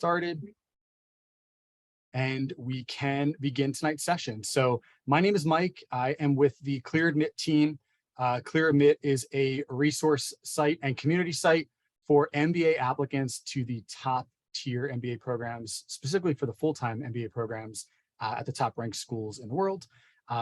started and we can begin tonight's session. So my name is Mike. I am with the Clear Admit team. Clear Admit is a resource site and community site for MBA applicants to the top tier MBA programs, specifically for the full-time MBA programs at the top ranked schools in the world.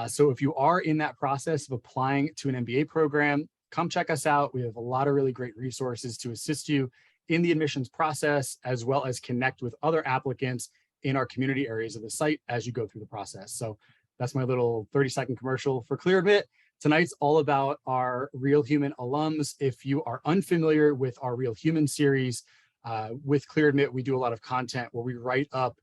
So if you are in that process of applying to an MBA program, come check us out. We have a lot of really great resources to assist you in the admissions process, as well as connect with other applicants in our community areas of the site as you go through the process. So that's my little 30-second commercial for Clear Admit. Tonight's all about our Real Human alums. If you are unfamiliar with our Real Human series, with Clear Admit, we do a lot of content where we write up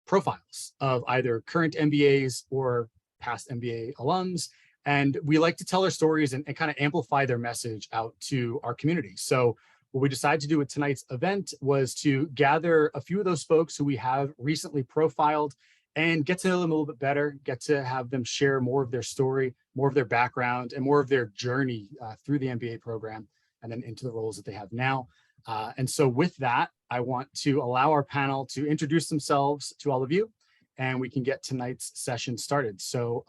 profiles of either current MBAs or past MBA alums. And we like to tell our stories and kind of amplify their message out to our community. So what we decided to do with tonight's event was to gather a few of those folks who we have recently profiled and get to know them a little bit better, get to have them share more of their story, more of their background, and more of their journey through the MBA program and then into the roles that they have now. And so with that, I want to allow our panel to introduce themselves to all of you, and we can get tonight's session started. So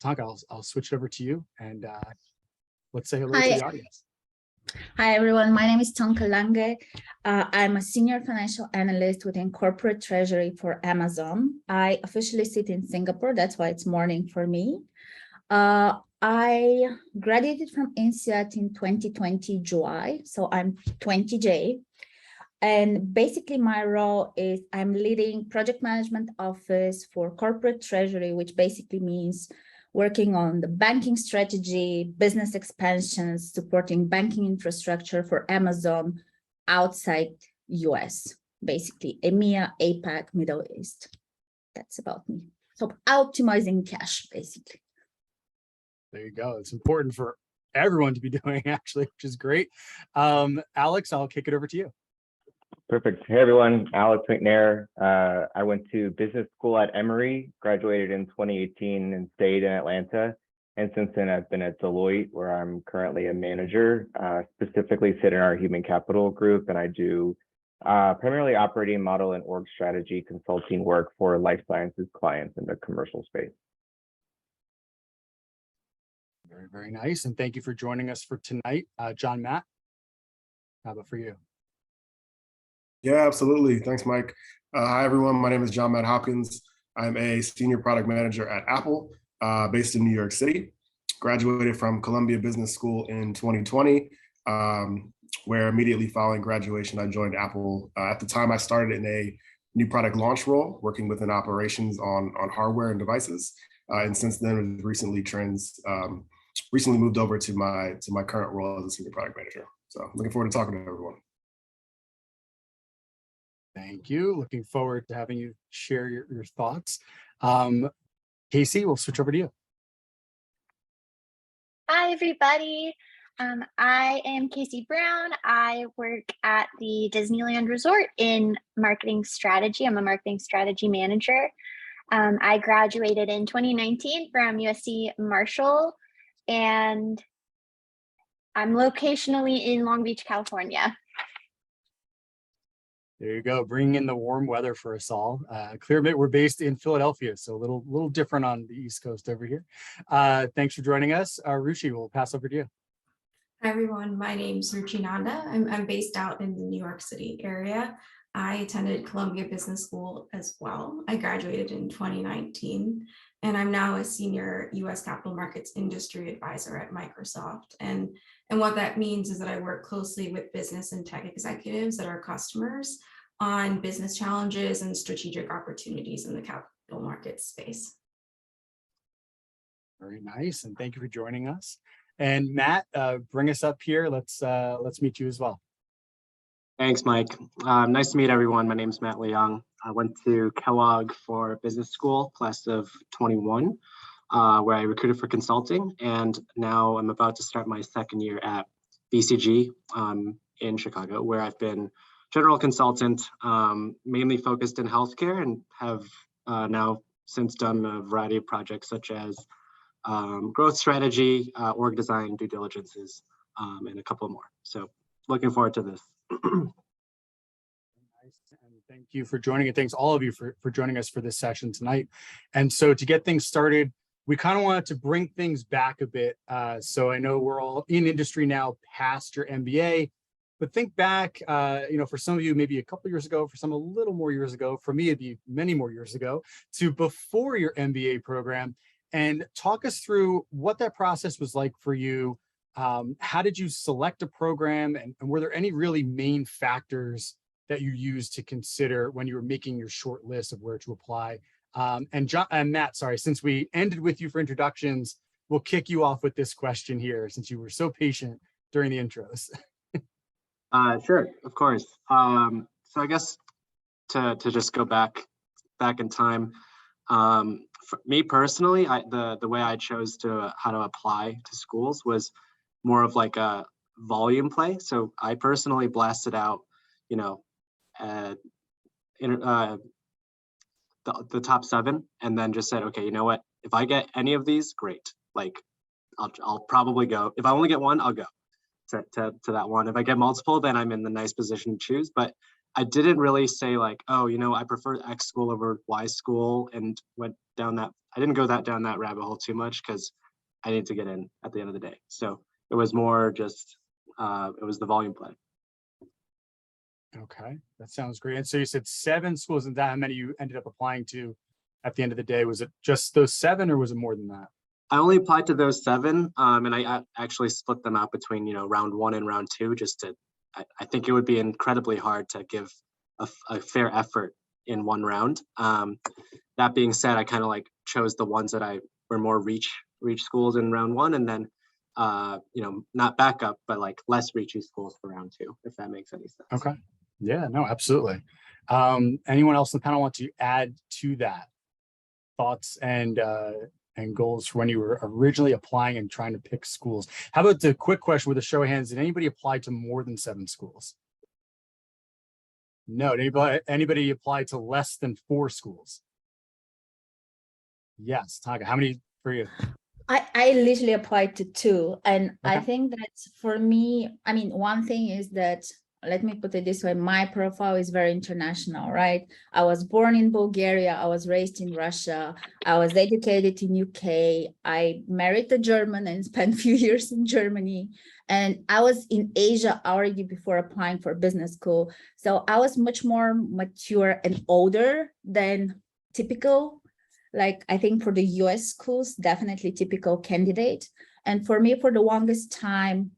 Tonka, I'll switch it over to you and let's say hello to the audience. Hi, everyone. My name is Tonka Lange. I'm a senior financial analyst within corporate treasury for Amazon. I officially sit in Singapore. That's why it's morning for me. I graduated from INSEAD in 2020 July, so I'm 20J. And basically my role is I'm leading project management office for corporate treasury, which basically means working on the banking strategy, business expansions, supporting banking infrastructure for Amazon outside US, basically EMEA, APAC, Middle East. That's about me. So optimizing cash, basically. There you go. It's important for everyone to be doing, actually, which is great. Alex, I'll kick it over to you. Perfect. Hey, everyone. Alex McNair. I went to business school at Emory, graduated in 2018 and stayed in Atlanta. And since then, I've been at Deloitte, where I'm currently a manager, specifically sit in our human capital group. And I do primarily operating model and org strategy consulting work for life sciences clients in the commercial space. Very, very nice. And thank you for joining us for tonight. John Matt, how about for you? Yeah, absolutely. Thanks, Mike. Hi, everyone. My name is John Matt Hopkins. I'm a senior product manager at Apple, based in New York City. Graduated from Columbia Business School in 2020, where immediately following graduation, I joined Apple. At the time, I started in a new product launch role, working within operations on hardware and devices. And since then, I've recently moved over to my current role as a senior product manager. So looking forward to talking to everyone. Thank you. Looking forward to having you share your thoughts. Casey, we'll switch over to you. Hi, everybody. I am Casey Brown. I work at the Disneyland Resort in marketing strategy. I'm a marketing strategy manager. I graduated in 2019 from USC Marshall, and I'm locationally in Long Beach, California. There you go, bringing in the warm weather for us all. Clear Admit, we're based in Philadelphia, so a little different on the East Coast over here. Thanks for joining us. Ruchi, we'll pass over to you. Hi, everyone. My name's Ruchi Nanda. I'm based out in the New York City area. I attended Columbia Business School as well. I graduated in 2019, and I'm now a senior US capital markets industry advisor at Microsoft. And what that means is that I work closely with business and tech executives that are customers on business challenges and strategic opportunities in the capital markets space. Very nice, and thank you for joining us. And Matt, bring us up here. Let's meet you as well. Thanks, Mike. Nice to meet everyone. My name is Matt Leung. I went to Kellogg for business school, class of 21, where I recruited for consulting. And now I'm about to start my second year at BCG in Chicago, where I've been general consultant, mainly focused in healthcare, and have now since done a variety of projects such as growth strategy, org design, due diligences, and a couple more. So looking forward to this. Nice. And Thank you for joining, and thanks all of you for joining us for this session tonight. And so to get things started, we kind of wanted to bring things back a bit. So I know we're all in industry now past your MBA, but think back, for some of you, maybe a couple years ago, for some a little more years ago, for me, it'd be many more years ago, to before your MBA program, and talk us through what that process was like for you. How did you select a program, and were there any really main factors that you used to consider when you were making your short list of where to apply? And John and Matt, sorry, since we ended with you for introductions, we'll kick you off with this question here, since you were so patient during the intros. Sure, of course. So I guess to just go back in time, for me personally, the way I chose how to apply to schools was more of like a volume play. So I personally blasted out, the top 7, and then just said, okay, you know what? If I get any of these, great. Like, I'll probably go. If I only get one, I'll go to that one. If I get multiple, then I'm in the nice position to choose. But I didn't really say like, oh, I prefer X school over Y school, and went down that. I didn't go down that rabbit hole too much, because I need to get in at the end of the day. So it was more just it was the volume play. Okay, that sounds great. And so you said 7 schools, and that how many you ended up applying to at the end of the day? Was it just those 7, or was it more than that? I only applied to those 7, and I actually split them out between round 1 and round 2, just to. I think it would be incredibly hard to give a fair effort in one round. That being said, I kind of like chose the ones that I were more reach schools in round 1, and then not backup, but like less reachy schools for round 2, if that makes any sense. Okay. Yeah, no, absolutely. Anyone else in the panel want to add to that? Thoughts and goals for when you were originally applying and trying to pick schools? How about the quick question with a show of hands? Did anybody apply to more than 7 schools? No. Did anybody apply to less than 4 schools? Yes. Tonka, how many for you? I literally applied to 2. And Okay. I think that for me, one thing is that, let me put it this way, my profile is very international, right? I was born in Bulgaria. I was raised in Russia. I was educated in UK. I married a German and spent a few years in Germany. And I was in Asia already before applying for business school. So I was much more mature and older than typical. Like, I think for the US schools, definitely typical candidate. And for me, for the longest time,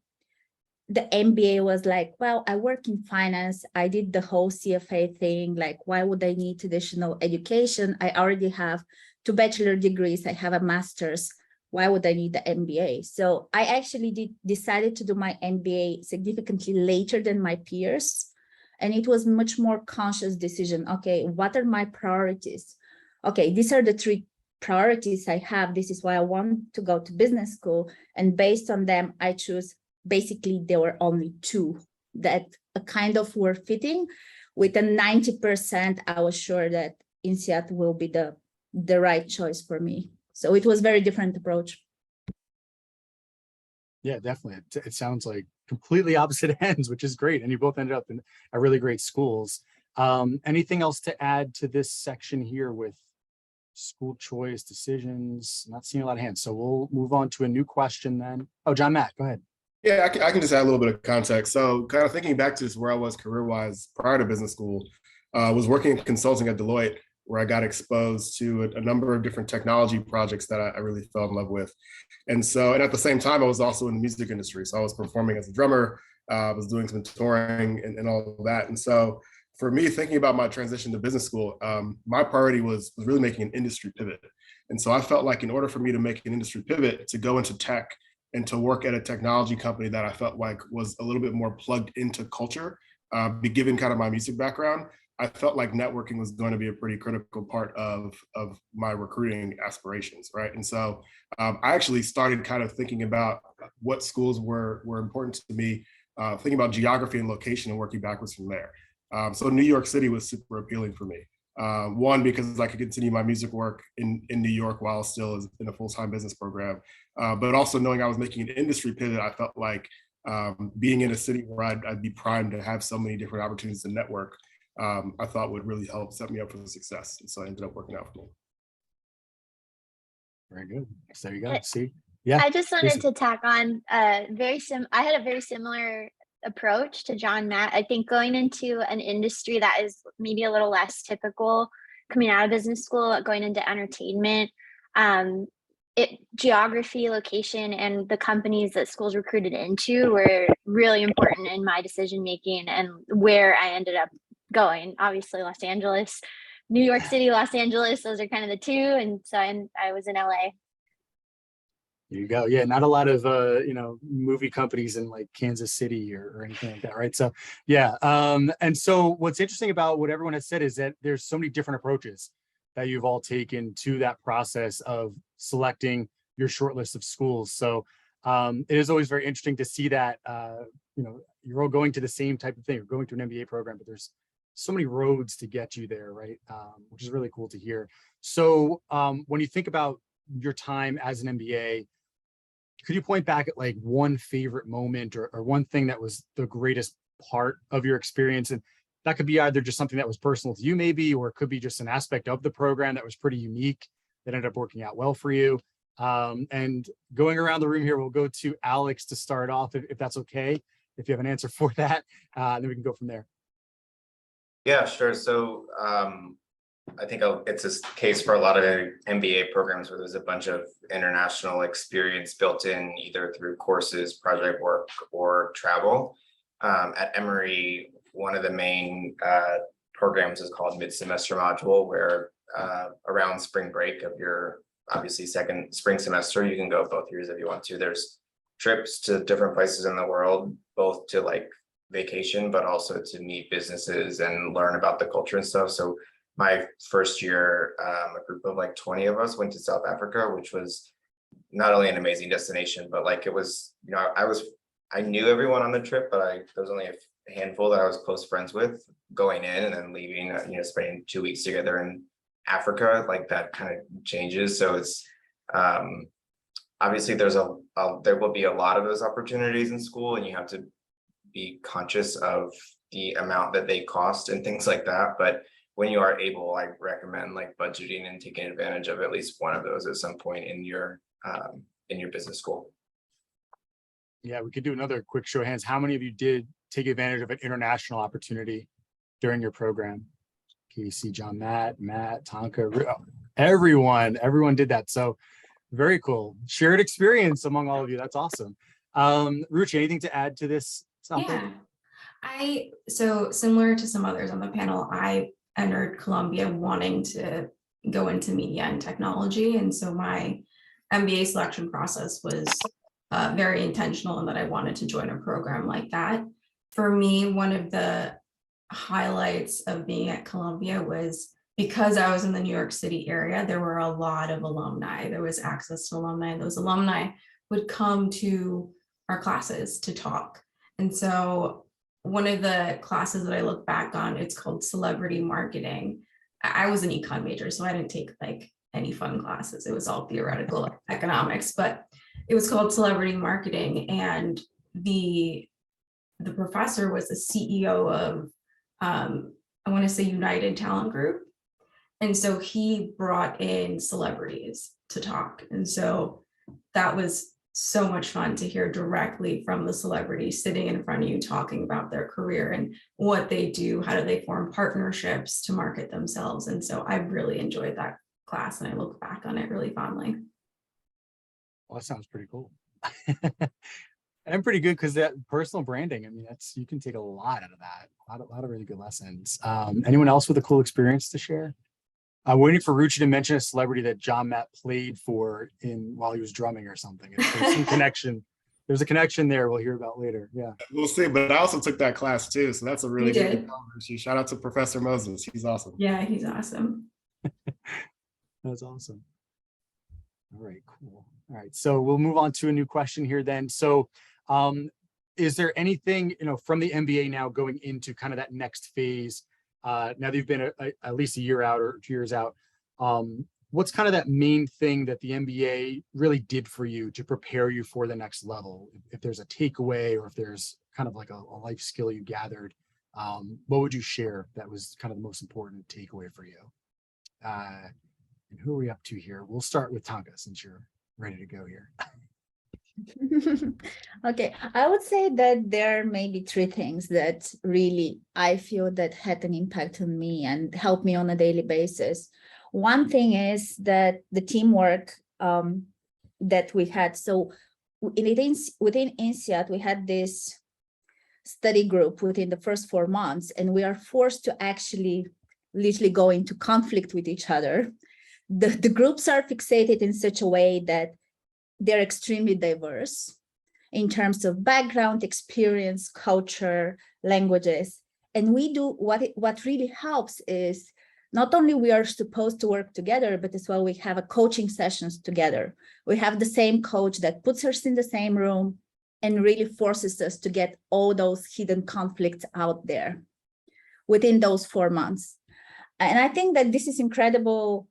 the MBA was like, well, I work in finance. I did the whole CFA thing. Like, why would I need traditional education? I already have 2 bachelor degrees. I have a master's. Why would I need the MBA? So I actually decided to do my MBA significantly later than my peers. And it was much more conscious decision. Okay, what are my priorities? Okay, these are the 3 priorities I have. This is why I want to go to business school. And based on them, I choose. Basically, there were only 2 that kind of were fitting. With a 90%, I was sure that INSEAD will be the right choice for me. So it was very different approach. Yeah, definitely. It sounds like completely opposite ends, which is great. And you both ended up in a really great schools. Anything else to add to this section here with school choice decisions? Not seeing a lot of hands. So we'll move on to a new question then. Oh, John Matt, go ahead. Yeah, I can just add a little bit of context. So kind of thinking back to just where I was career-wise prior to business school, was working in consulting at Deloitte, where I got exposed to a number of different technology projects that I really fell in love with. And at the same time, I was also in the music industry. So I was performing as a drummer, I was doing some touring and all of that. And so for me, thinking about my transition to business school, my priority was really making an industry pivot. And so I felt like in order for me to make an industry pivot, to go into tech and to work at a technology company that I felt like was a little bit more plugged into culture, given kind of my music background, I felt like networking was going to be a pretty critical part of my recruiting aspirations, right? And so I actually started kind of thinking about what schools were important to me, thinking about geography and location and working backwards from there. So New York City was super appealing for me. One, because I could continue my music work in New York while still in a full-time business program, but also knowing I was making an industry pivot, I felt like being in a city where I'd be primed to have so many different opportunities to network I thought would really help set me up for success. And so it ended up working out for me. Very good. So there you go. See, yeah. I just wanted Casey. to tack on I had a very similar approach to John Matt. I think going into an industry that is maybe a little less typical, coming out of business school, going into entertainment, geography, location, and the companies that schools recruited into were really important in my decision making and where I ended up going. Obviously, Los Angeles, New York City, Los Angeles, those are kind of the two. And so I was in LA. There you go. Yeah, not a lot of movie companies in like Kansas City or anything like that, right? So yeah. And so what's interesting about what everyone has said is that there's so many different approaches that you've all taken to that process of selecting your short list of schools. So it is always very interesting to see that you're all going to the same type of thing. You're going to an MBA program, but there's so many roads to get you there, right? Which is really cool to hear. So when you think about your time as an MBA, could you point back at like one favorite moment or one thing that was the greatest part of your experience? And that could be either just something that was personal to you maybe, or it could be just an aspect of the program that was pretty unique that ended up working out well for you. And going around the room here, we'll go to Alex to start off, if that's okay, if you have an answer for that, then we can go from there. Yeah, sure. So I think it's a case for a lot of MBA programs where there's a bunch of international experience built in either through courses, project work, or travel. At Emory, one of the main programs is called mid-semester module, where around spring break of your obviously second spring semester, you can go both years if you want to. There's trips to different places in the world, both to like vacation, but also to meet businesses and learn about the culture and stuff. So my first year, a group of like 20 of us went to South Africa, which was not only an amazing destination, but like it was, I knew everyone on the trip, but there was only a handful that I was close friends with going in and then leaving, spending 2 weeks together in Africa, like that kind of changes. So it's obviously there will be a lot of those opportunities in school, and you have to be conscious of the amount that they cost and things like that. But when you are able, I recommend like budgeting and taking advantage of at least one of those at some point in your business school. Yeah, we could do another quick show of hands. How many of you did take advantage of an international opportunity during your program? Casey, John, Matt, Tonka, everyone did that. So very cool. Shared experience among all of you. That's awesome. Ruchi, anything to add to this topic? Yeah, so similar to some others on the panel, I entered Columbia wanting to go into media and technology. And so my MBA selection process was very intentional in that I wanted to join a program like that. For me, one of the highlights of being at Columbia was because I was in the New York City area, there were a lot of alumni. There was access to alumni. Those alumni would come to our classes to talk. And so one of the classes that I look back on, it's called celebrity marketing. I was an econ major, so I didn't take like any fun classes. It was all theoretical economics, but it was called celebrity marketing. And the professor was the CEO of, I want to say United Talent Group. And so he brought in celebrities to talk. And so that was so much fun to hear directly from the celebrity sitting in front of you talking about their career and what they do, how do they form partnerships to market themselves. And so I really enjoyed that class and I look back on it really fondly. Well, that sounds pretty cool. And pretty good because that personal branding, I mean, you can take a lot out of that. A lot of really good lessons. Anyone else with a cool experience to share? I'm waiting for Ruchi to mention a celebrity that John Matt played for while he was drumming or something. There's some connection. There's a connection there we'll hear about later. Yeah. We'll see. But I also took that class too. So that's a really good conversation. Shout out to Professor Moses. He's awesome. Yeah, he's awesome. That's awesome. All right, cool. All right. So we'll move on to a new question here then. So is there anything, from the MBA now going into kind of that next phase? Now that you've been at least a year out or 2 years out, what's kind of that main thing that the MBA really did for you to prepare you for the next level? If there's a takeaway or if there's kind of like a life skill you gathered what would you share that was kind of the most important takeaway for you? And who are we up to here? We'll start with Tonka since you're ready to go here. Okay, I would say that there may be three things that really I feel that had an impact on me and help me on a daily basis. One thing is that the teamwork that we had. So within INSEAD, we had this study group within the first 4 months, and we are forced to actually literally go into conflict with each other. The groups are fixated in such a way that they're extremely diverse in terms of background, experience, culture, languages. And we do what really helps is not only we are supposed to work together, but as well we have a coaching sessions together. We have the same coach that puts us in the same room and really forces us to get all those hidden conflicts out there within those 4 months. And I think that this is incredible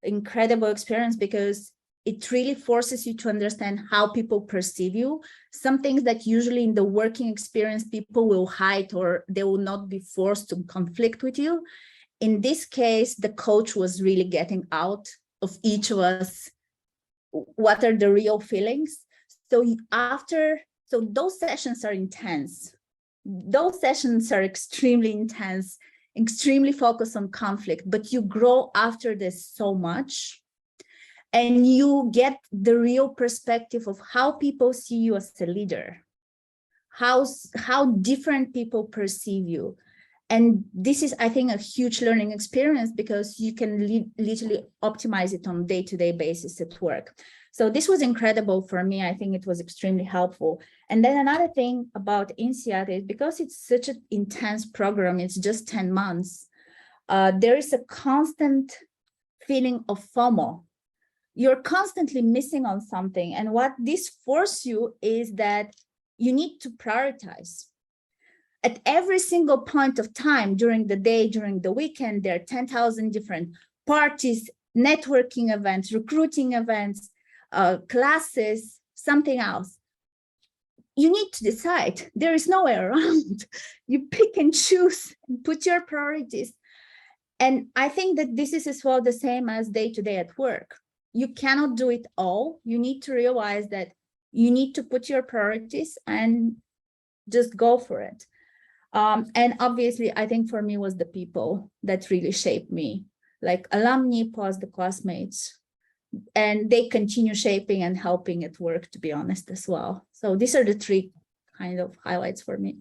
experience because it really forces you to understand how people perceive you. Some things that usually in the working experience, people will hide or they will not be forced to conflict with you. In this case, the coach was really getting out of each of us what are the real feelings. So those sessions are intense. Those sessions are extremely intense, extremely focused on conflict, but you grow after this so much. And you get the real perspective of how people see you as a leader, how different people perceive you. And this is, I think, a huge learning experience because you can literally optimize it on a day-to-day basis at work. So this was incredible for me. I think it was extremely helpful. And then another thing about INSEAD is because it's such an intense program, it's just 10 months, there is a constant feeling of FOMO. You're constantly missing on something. And what this forces you is that you need to prioritize. At every single point of time during the day, during the weekend, there are 10,000 different parties, networking events, recruiting events, classes, something else. You need to decide. There is no way around. You pick and choose and put your priorities. And I think that this is as well the same as day-to-day at work. You cannot do it all. You need to realize that you need to put your priorities and just go for it. And obviously, I think for me was the people that really shaped me, like alumni plus the classmates. And they continue shaping and helping at work, to be honest, as well. So these are the three kind of highlights for me.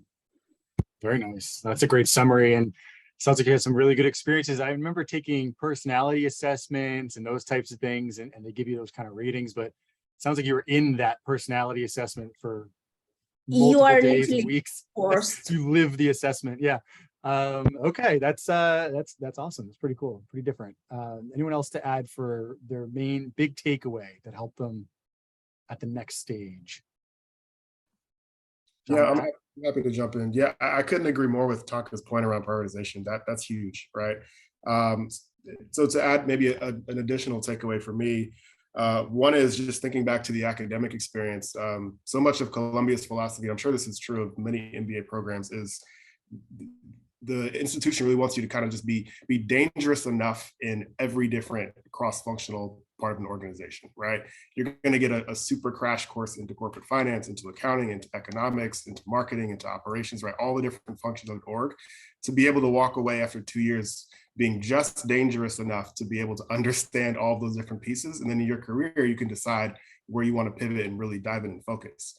Very nice. That's a great summary. And sounds like you had some really good experiences. I remember taking personality assessments and those types of things, and they give you those kind of ratings, but it sounds like you were in that personality assessment for multiple days and weeks. Forced. You live the assessment. Yeah. Okay. That's awesome. It's pretty cool. Pretty different. Anyone else to add for their main big takeaway that helped them at the next stage? Yeah, I'm happy to jump in. Yeah, I couldn't agree more with Tonka's point around prioritization. That's huge, right? So to add maybe an additional takeaway for me, one is just thinking back to the academic experience. So much of Columbia's philosophy, I'm sure this is true of many MBA programs, is the institution really wants you to kind of just be dangerous enough in every different cross-functional part of an organization, right? You're going to get a super crash course into corporate finance, into accounting, into economics, into marketing, into operations, right? All the different functions of an org, to be able to walk away after 2 years being just dangerous enough to be able to understand all of those different pieces. And then in your career, you can decide where you want to pivot and really dive in and focus.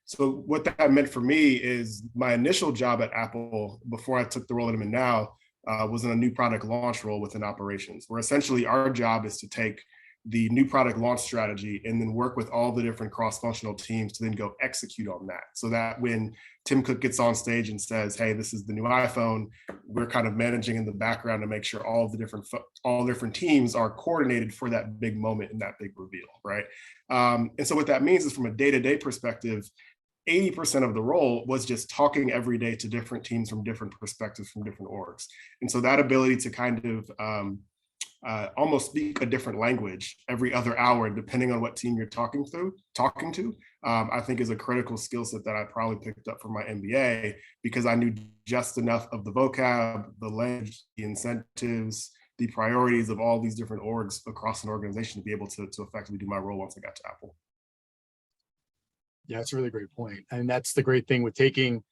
So what that meant for me is my initial job at Apple, before I took the role that I'm in now, was in a new product launch role within operations, where essentially our job is to take the new product launch strategy and then work with all the different cross-functional teams to then go execute on that. So that when Tim Cook gets on stage and says, hey, this is the new iPhone, we're kind of managing in the background to make sure all different teams are coordinated for that big moment and that big reveal, right? And so what that means is from a day-to-day perspective, 80% of the role was just talking every day to different teams from different perspectives, from different orgs. And so that ability to kind of almost speak a different language every other hour, depending on what team you're talking to, I think is a critical skill set that I probably picked up from my MBA, because I knew just enough of the vocab, the language, the incentives, the priorities of all these different orgs across an organization to be able to effectively do my role once I got to Apple. Yeah, that's a really great point. And that's the great thing with taking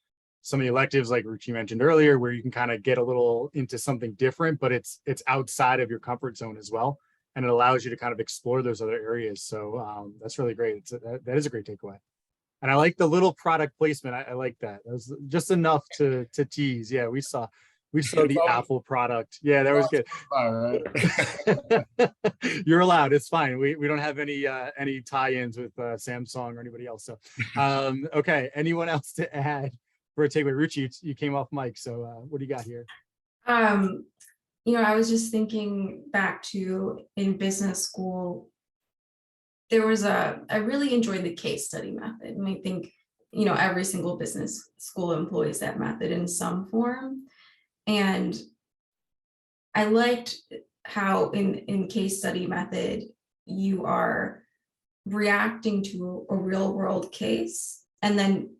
some of the electives like Ruchi mentioned earlier, where you can kind of get a little into something different, but it's outside of your comfort zone as well. And it allows you to kind of explore those other areas. So that's really great. That is a great takeaway. And I like the little product placement. I like that. That was just enough to tease. Yeah, we saw the Apple product. Yeah, that was good. You're allowed. It's fine. We don't have any tie-ins with Samsung or anybody else. So okay. Anyone else to add for a takeaway? Ruchi, you came off mic. So what do you got here? I was just thinking back to in business school, I really enjoyed the case study method. And I think, every single business school employs that method in some form. And I liked how in case study method, you are reacting to a real world case and then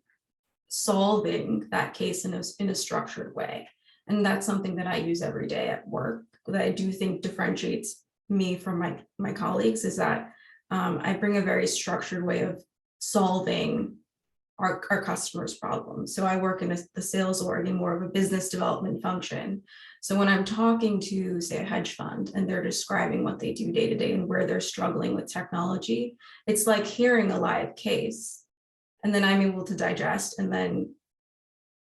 solving that case in a structured way. And that's something that I use every day at work that I do think differentiates me from my colleagues, is that I bring a very structured way of solving our customers' problems. So I work in the sales org in more of a business development function. So when I'm talking to, say, a hedge fund and they're describing what they do day to day and where they're struggling with technology, it's like hearing a live case. And then I'm able to digest and then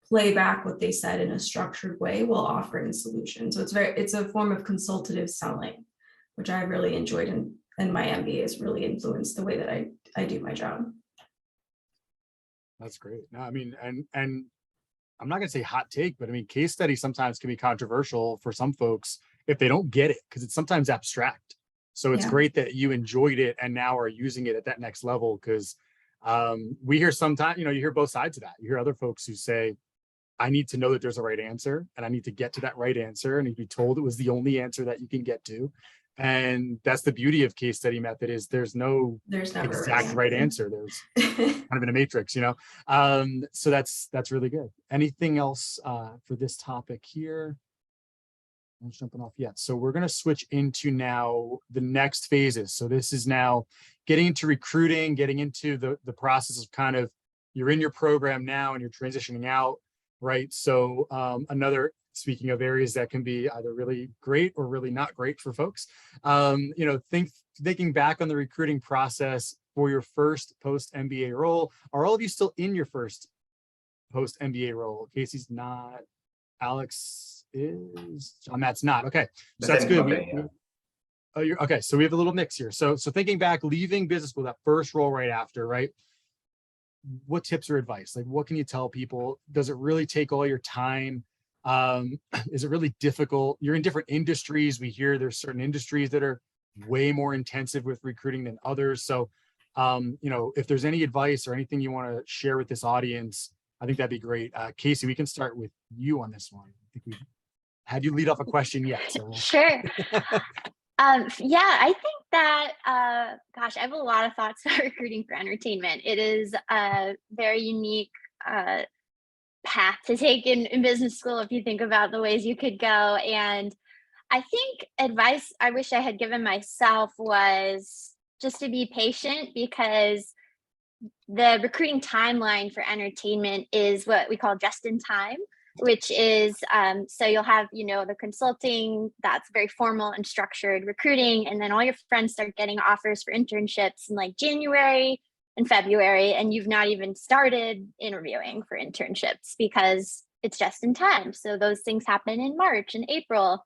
play back what they said in a structured way while offering solutions. So it's a form of consultative selling, which I really enjoyed, and my MBA has really influenced the way that I do my job. That's great. No, I mean, and I'm not going to say hot take, but I mean, case studies sometimes can be controversial for some folks if they don't get it, because it's sometimes abstract. So it's great that you enjoyed it and now are using it at that next level, because we hear sometimes, you hear both sides of that. You hear other folks who say, I need to know that there's a right answer and I need to get to that right answer. And if you told it was the only answer that you can get to. And that's the beauty of case study method, is there's no exact right answer. There's kind of in a matrix, so that's really good. Anything else for this topic here? I'm jumping off yet. So we're going to switch into now the next phases. So this is now getting into recruiting, getting into the process of kind of, you're in your program now and you're transitioning out, right? So speaking of areas that can be either really great or really not great for folks, thinking back on the recruiting process for your first post-MBA role. Are all of you still in your first post-MBA role? Casey's not. Alex is. Matt's not. Okay, so that's good. Okay, so we have a little mix here. So thinking back, leaving business school, that first role right after, right? What tips or advice? Like, what can you tell people? Does it really take all your time? Is it really difficult? You're in different industries. We hear there's certain industries that are way more intensive with recruiting than others. So, if there's any advice or anything you want to share with this audience, I think that'd be great. Casey, we can start with you on this one. I think we've had you lead off a question yet. So. Sure. I think that, I have a lot of thoughts about recruiting for entertainment. It is a very unique path to take in business school if you think about the ways you could go. And I think advice I wish I had given myself was just to be patient, because the recruiting timeline for entertainment is what we call just in time, which is so you'll have the consulting, that's very formal and structured recruiting, and then all your friends start getting offers for internships in like January and February, and you've not even started interviewing for internships because it's just in time. So those things happen in March and April.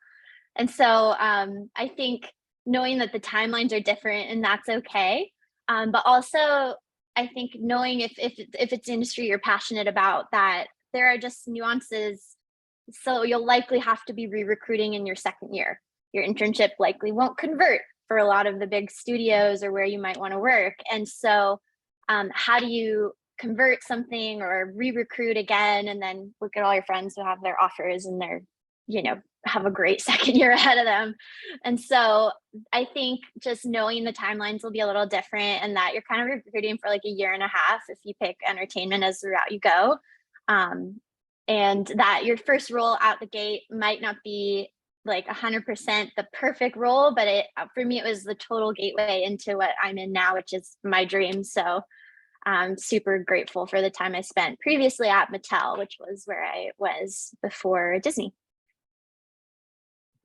And so I think knowing that the timelines are different, and that's okay. But also I think knowing if it's industry you're passionate about, that there are just nuances. So you'll likely have to be re-recruiting in your second year. Your internship likely won't convert for a lot of the big studios or where you might want to work. And so how do you convert something or re-recruit again, and then look at all your friends who have their offers and they're, have a great second year ahead of them. And so I think just knowing the timelines will be a little different, and that you're kind of recruiting for like a year and a half if you pick entertainment as the route you go. And that your first role out the gate might not be like 100% the perfect role, but for me, it was the total gateway into what I'm in now, which is my dream. So I'm super grateful for the time I spent previously at Mattel, which was where I was before Disney.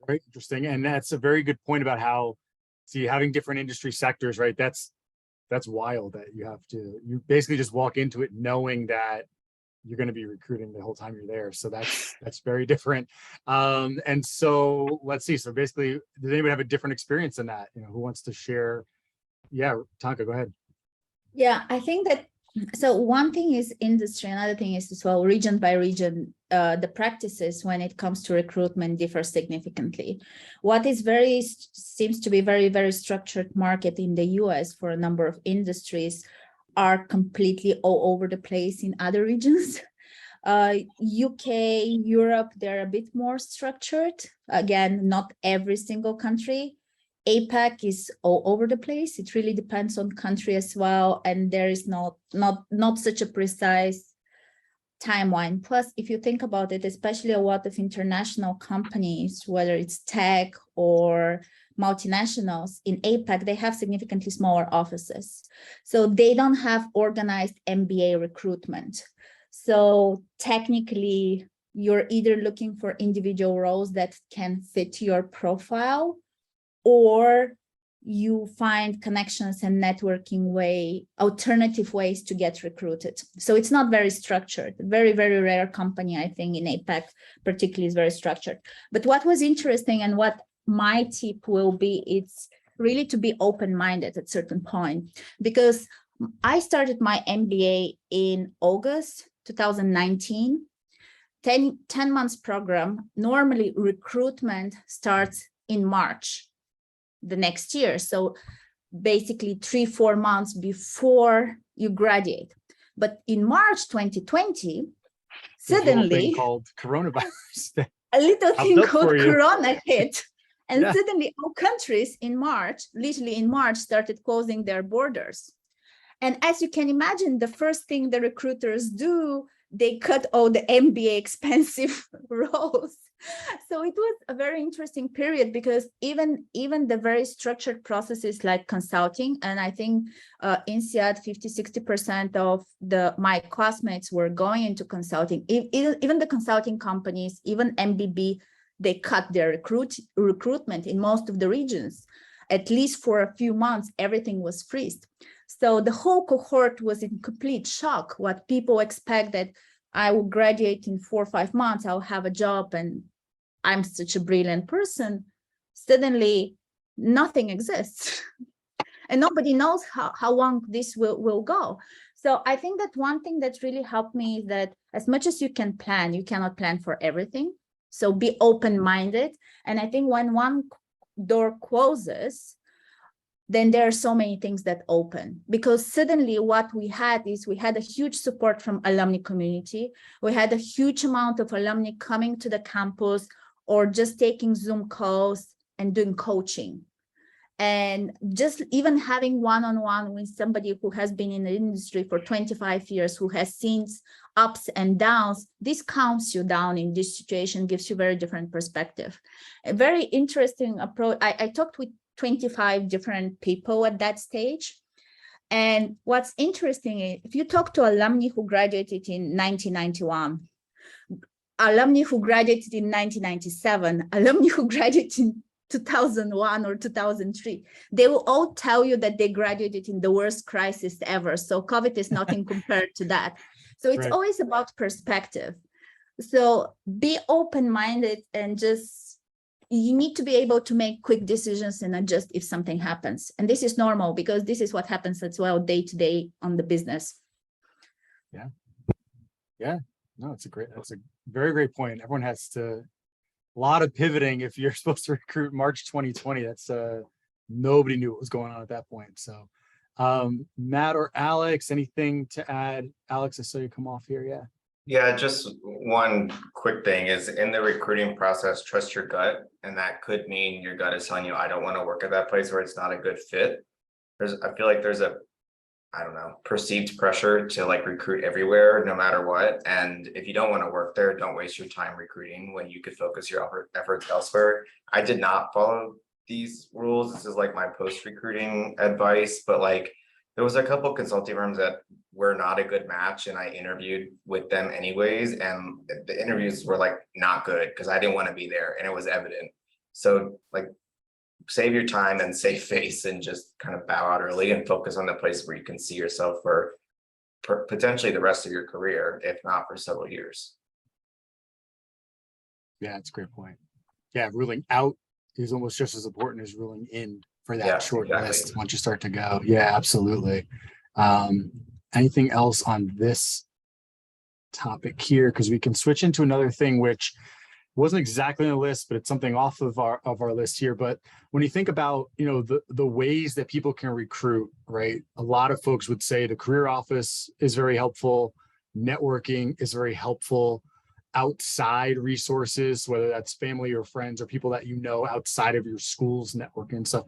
Very interesting. And that's a very good point about how, see, having different industry sectors, right? That's wild that you basically just walk into it knowing that you're going to be recruiting the whole time you're there. So that's very different. And so let's see. So basically, does anybody have a different experience than that? Who wants to share? Yeah, Tonka, go ahead. Yeah, I think that, so one thing is industry, another thing is as well, region by region, the practices when it comes to recruitment differ significantly. What is seems to be very, very structured market in the US for a number of industries are completely all over the place in other regions. UK, Europe, they're a bit more structured. Again, not every single country. APAC is all over the place. It really depends on country as well. And there is not such a precise timeline. Plus, if you think about it, especially a lot of international companies, whether it's tech or multinationals in APAC, they have significantly smaller offices. So they don't have organized MBA recruitment. So technically, you're either looking for individual roles that can fit your profile, or you find connections and networking alternative ways to get recruited. So it's not very structured. Very, very rare company, I think, in APAC particularly is very structured. But what was interesting and what my tip will be, it's really to be open-minded at a certain point, because I started my MBA in August 2019, 10 months program. Normally recruitment starts in March the next year. So basically 3-4 months before you graduate. But in March 2020, suddenly called coronavirus. A little thing called Corona hit. And yeah. Suddenly all countries in March, literally in March, started closing their borders. And as you can imagine, the first thing the recruiters do, they cut all the MBA expensive roles. So it was a very interesting period, because even the very structured processes like consulting, and I think INSEAD 50-60% of my classmates were going into consulting. Even the consulting companies, even MBB, they cut their recruitment in most of the regions. At least for a few months, everything was freezed. So the whole cohort was in complete shock. What people expect that I will graduate in 4 or 5 months, I'll have a job and I'm such a brilliant person. Suddenly nothing exists. And nobody knows how long this will go. So I think that one thing that really helped me is that as much as you can plan, you cannot plan for everything. So be open-minded. And I think when one door closes, then there are so many things that open, because suddenly what we had a huge support from alumni community. We had a huge amount of alumni coming to the campus or just taking Zoom calls and doing coaching. And just even having one-on-one with somebody who has been in the industry for 25 years, who has seen ups and downs, this calms you down in this situation, gives you very different perspective. A very interesting approach. I talked with 25 different people at that stage. And what's interesting is if you talk to alumni who graduated in 1991, alumni who graduated in 1997, alumni who graduated in 2001 or 2003, they will all tell you that they graduated in the worst crisis ever. So COVID is nothing compared to that. So it's always about perspective. So be open-minded, and just, you need to be able to make quick decisions and adjust if something happens. And this is normal, because this is what happens as well day to day on the business. Yeah. Yeah. No, that's a very great point. Everyone has to, a lot of pivoting. If you're supposed to recruit March 2020, that's nobody knew what was going on at that point. So Matt or Alex, anything to add? Alex, I saw you come off here. Yeah. Yeah, just one quick thing is in the recruiting process, trust your gut. And that could mean your gut is telling you, I don't want to work at that place, or it's not a good fit. I feel like there's a, I don't know, perceived pressure to like recruit everywhere, no matter what. And if you don't want to work there, don't waste your time recruiting when you could focus your efforts elsewhere. I did not follow these rules. This is like my post-recruiting advice, but like there was a couple consulting firms that were not a good match, and I interviewed with them anyways, and the interviews were like not good because I didn't want to be there, and it was evident. So like save your time and save face and just kind of bow out early and focus on the place where you can see yourself for potentially the rest of your career, if not for several years. Yeah, that's a great point. Yeah, ruling out is almost just as important as ruling in for that Yeah, short exactly. list once you start to go. Yeah, absolutely. Anything else on this topic here? Because we can switch into another thing which wasn't exactly on the list, but it's something off of our list here. But when you think about, you know, the ways that people can recruit, right? A lot of folks would say the career office is very helpful. Networking is very helpful. Outside resources, whether that's family or friends or people that you know outside of your school's networking and stuff.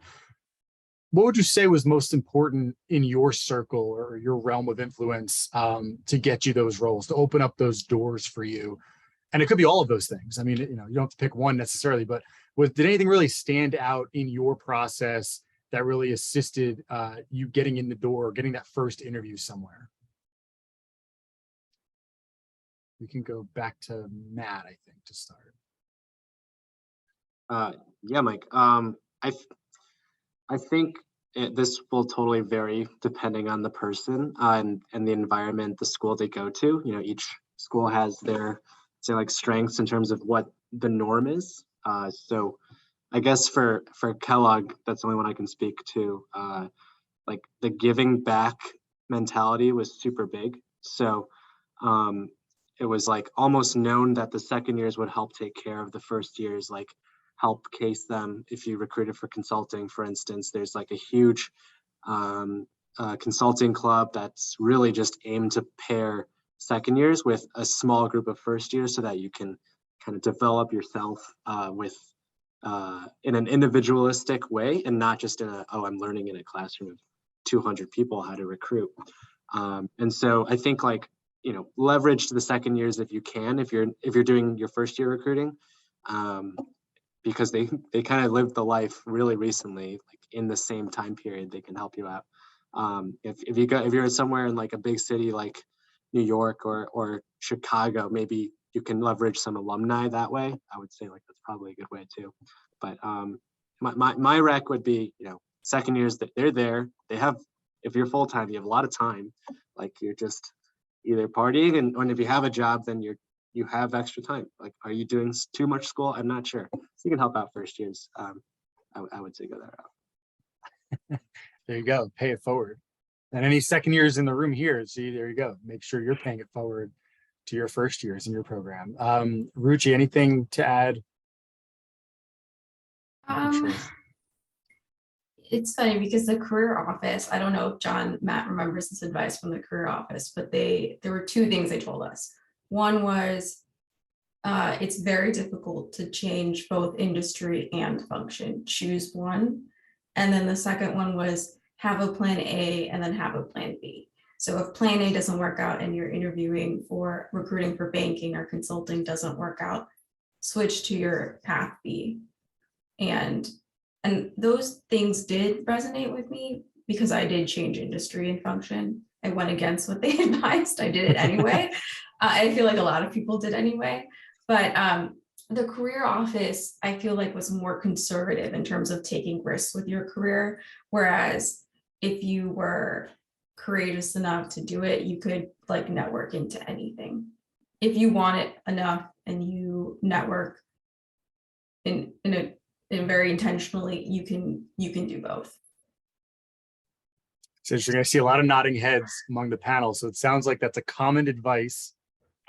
What would you say was most important in your circle or your realm of influence to get you those roles, to open up those doors for you? And it could be all of those things. I mean, you know, you don't have to pick one necessarily, but did anything really stand out in your process that really assisted you getting in the door, getting that first interview somewhere? We can go back to Matt, I think, to start. Yeah, Mike. I think this will totally vary depending on the person and the environment, the school they go to. You know, each school has their, say, like strengths in terms of what the norm is. So I guess for Kellogg, that's the only one I can speak to. Like the giving back mentality was super big. So it was like almost known that the second years would help take care of the first years, like help case them. If you recruited for consulting, for instance, there's like a huge consulting club that's really just aimed to pair second years with a small group of first years so that you can kind of develop yourself with in an individualistic way and not just in a, oh, I'm learning in a classroom of 200 people how to recruit. And so I think, like, you know, leverage the second years if you can, if you're doing your first year recruiting, because they kind of lived the life really recently, like in the same time period, they can help you out. If you're somewhere in like a big city like New York or Chicago, maybe you can leverage some alumni that way. I would say like that's probably a good way too. But my rec would be, you know, second years that they're there. They have, if you're full time, you have a lot of time. Like you're just either partying, and if you have a job, then you have extra time. Like, are you doing too much school? I'm not sure. So you can help out first years. I would say go that route. There you go. Pay it forward. And any second years in the room here, see, there you go. Make sure you're paying it forward to your first years in your program. Ruchi, anything to add? It's funny because the career office, I don't know if Matt remembers this advice from the career office, but there were two things they told us. One was it's very difficult to change both industry and function. Choose one. And then the second one was have a plan A and then have a plan B. So if plan A doesn't work out and you're interviewing for recruiting for banking or consulting doesn't work out, switch to your path B. And those things did resonate with me because I did change industry and function. I went against what they advised. I did it anyway. I feel like a lot of people did anyway. But the career office, I feel like, was more conservative in terms of taking risks with your career. Whereas if you were courageous enough to do it, you could like network into anything. If you want it enough and you network in very intentionally, you can do both. So you're going to see a lot of nodding heads among the panel. So it sounds like that's a common advice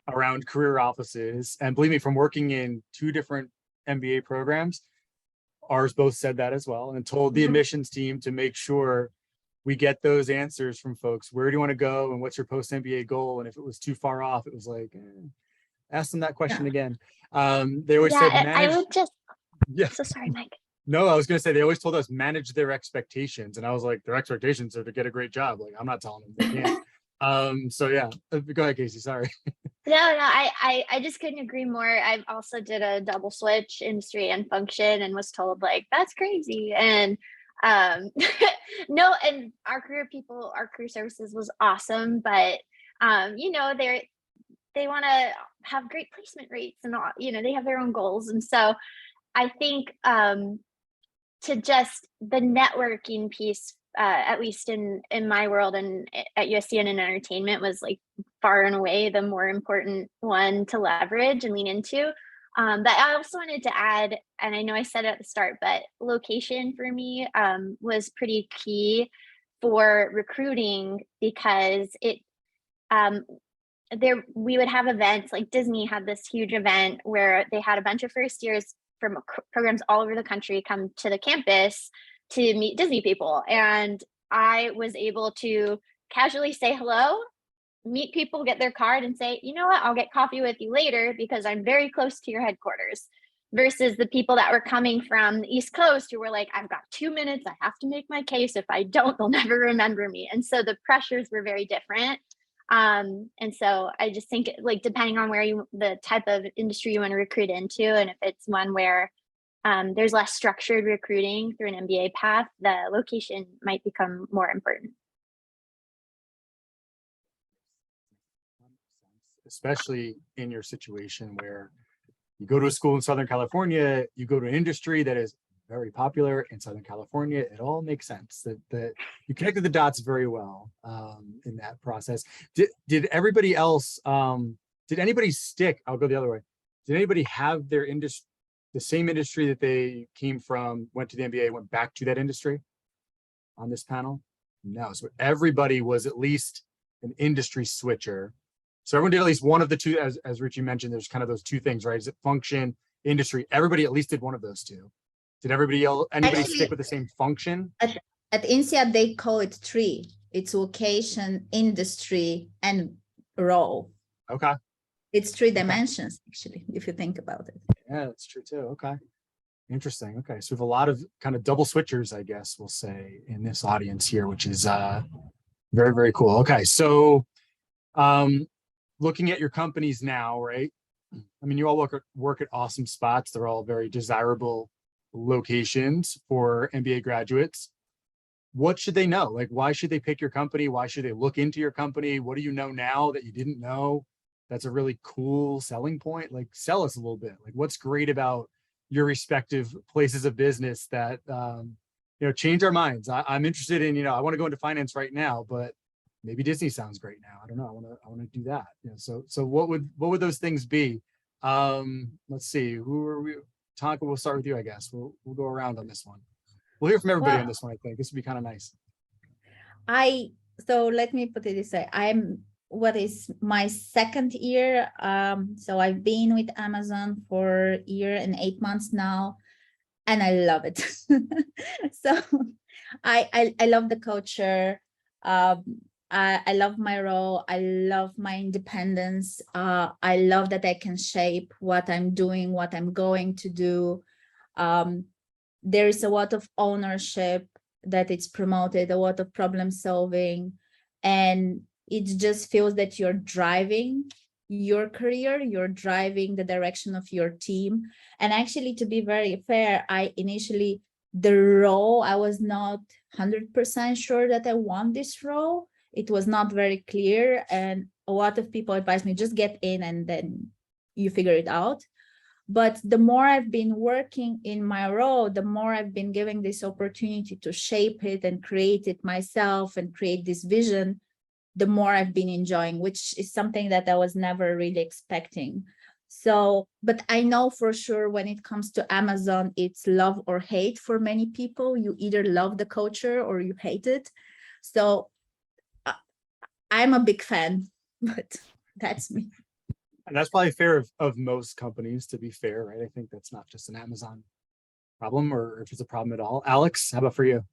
around career offices. And believe me, from working in two different MBA programs, ours both said that as well, and told the admissions team to make sure we get those answers from folks. Where do you want to go? And what's your post-MBA goal? And if it was too far off, it was like, ask them that question again. They always said, I would just, yeah. so sorry, Mike. No, I was going to say, they always told us manage their expectations. And I was like, their expectations are to get a great job. Like, I'm not telling them they can't. So yeah, go ahead, Casey, sorry. No, I just couldn't agree more. I also did a double switch, industry and function, and was told like, that's crazy. And no, and our career services was awesome, but you know, they want to have great placement rates and all, you know, they have their own goals. And so I think to just the networking piece, at least in my world and at USC and in entertainment, was like far and away the more important one to leverage and lean into. But I also wanted to add, and I know I said it at the start, but location for me was pretty key for recruiting, because it we would have events like Disney had this huge event where they had a bunch of first years from programs all over the country come to the campus to meet Disney people. And I was able to casually say hello, meet people, get their card, and say, you know what, I'll get coffee with you later because I'm very close to your headquarters. Versus the people that were coming from the East Coast who were like, I've got 2 minutes, I have to make my case. If I don't, they'll never remember me. And so the pressures were very different. And so I just think, like, depending on the type of industry you want to recruit into, and if it's one where there's less structured recruiting through an MBA path, the location might become more important. Especially in your situation where you go to a school in Southern California, you go to an industry that is very popular in Southern California, it all makes sense that you connected the dots very well in that process. Did everybody else, did anybody stick? I'll go the other way. Did anybody have their industry, the same industry that they came from, went to the MBA, went back to that industry on this panel? No, so everybody was at least an industry switcher. So everyone did at least one of the two, as Ruchi mentioned, there's kind of those two things, right? Is it function, industry? Everybody at least did one of those two. Did anybody stick with the same function? At INSEAD, they call it 3. It's location, industry, and role. Okay. It's 3 dimensions, actually, if you think about it. Yeah, that's true too. Okay. Interesting. Okay. So we have a lot of kind of double switchers, I guess we'll say, in this audience here, which is very, very cool. Okay. So looking at your companies now, right? I mean, you all work at awesome spots. They're all very desirable locations for MBA graduates. What should they know? Like, why should they pick your company? Why should they look into your company? What do you know now that you didn't know? That's a really cool selling point. Like, sell us a little bit. Like, what's great about your respective places of business that, change our minds? I'm interested in, I want to go into finance right now, but maybe Disney sounds great now. I don't know. I want to do that. So what would those things be? Let's see. Who are we? Tonka, we'll start with you, I guess. We'll go around on this one. We'll hear from everybody on this one, I think. This would be kind of nice. So let me put it this way. What is my second year? So I've been with Amazon for a year and 8 months now, and I love it. So I love the culture. I love my role. I love my independence. I love that I can shape what I'm doing, what I'm going to do. There is a lot of ownership that it's promoted, a lot of problem solving, and it just feels that you're driving your career, you're driving the direction of your team. And actually, to be very fair, the role, I was not 100% sure that I want this role. It was not very clear, and a lot of people advised me, just get in and then you figure it out. But the more I've been working in my role, the more I've been given this opportunity to shape it and create it myself and create this vision, the more I've been enjoying, which is something that I was never really expecting. So, but I know for sure when it comes to Amazon, it's love or hate for many people. You either love the culture or you hate it. So I'm a big fan, but that's me. And that's probably fair of most companies, to be fair, right? I think that's not just an Amazon problem, or if it's a problem at all. Alex, how about for you?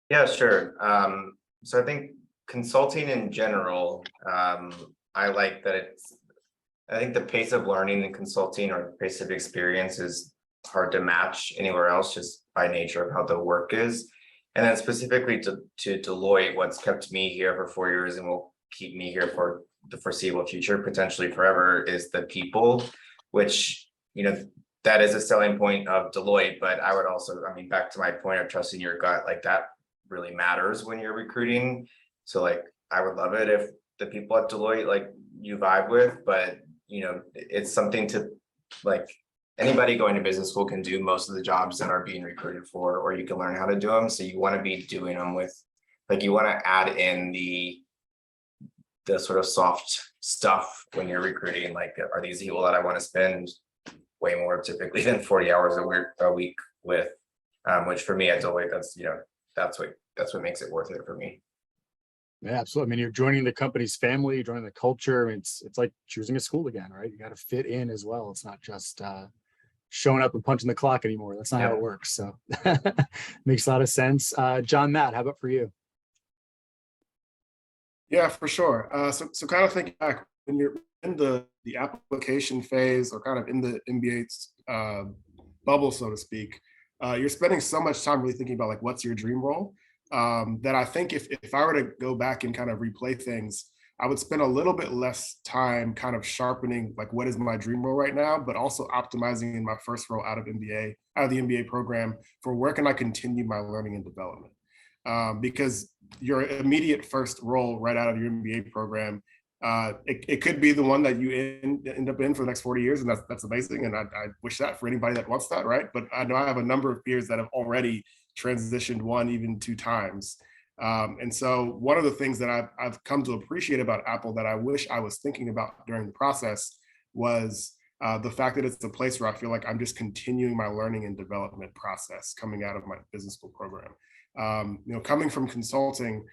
Yeah, sure. So I think consulting in general, I like that I think the pace of learning in consulting or the pace of experience is hard to match anywhere else just by nature of how the work is. And then specifically to Deloitte, what's kept me here for 4 years and will keep me here for the foreseeable future, potentially forever, is the people, which, that is a selling point of Deloitte. But I would also, back to my point of trusting your gut, like that really matters when you're recruiting. So like, I would love it if the people at Deloitte, like you vibe with, but it's something to like, anybody going to business school can do most of the jobs that are being recruited for, or you can learn how to do them. So you want to be doing them with, like, you want to add in the sort of soft stuff when you're recruiting. Like, are these people that I want to spend way more typically than 40 hours a week with? Which for me at Deloitte, that's what makes it worth it for me. Yeah, absolutely. You're joining the company's family, you're joining the culture. It's like choosing a school again, right? You got to fit in as well. It's not just showing up and punching the clock anymore. That's not how it works. So makes a lot of sense. John, Matt, how about for you? Yeah, for sure. So kind of thinking back when you're in the application phase or kind of in the MBA bubble, so to speak, you're spending so much time really thinking about like, what's your dream role? That I think if I were to go back and kind of replay things, I would spend a little bit less time kind of sharpening like what is my dream role right now, but also optimizing in my first role out of the MBA program for where can I continue my learning and development. Because your immediate first role right out of your MBA program, it could be the one that you end up in for the next 40 years, and that's amazing. And I wish that for anybody that wants that, right? But I know I have a number of peers that have already transitioned 1, even 2 times. And so one of the things that I've come to appreciate about Apple that I wish I was thinking about during the process was the fact that it's a place where I feel like I'm just continuing my learning and development process coming out of my business school program. Coming from consulting,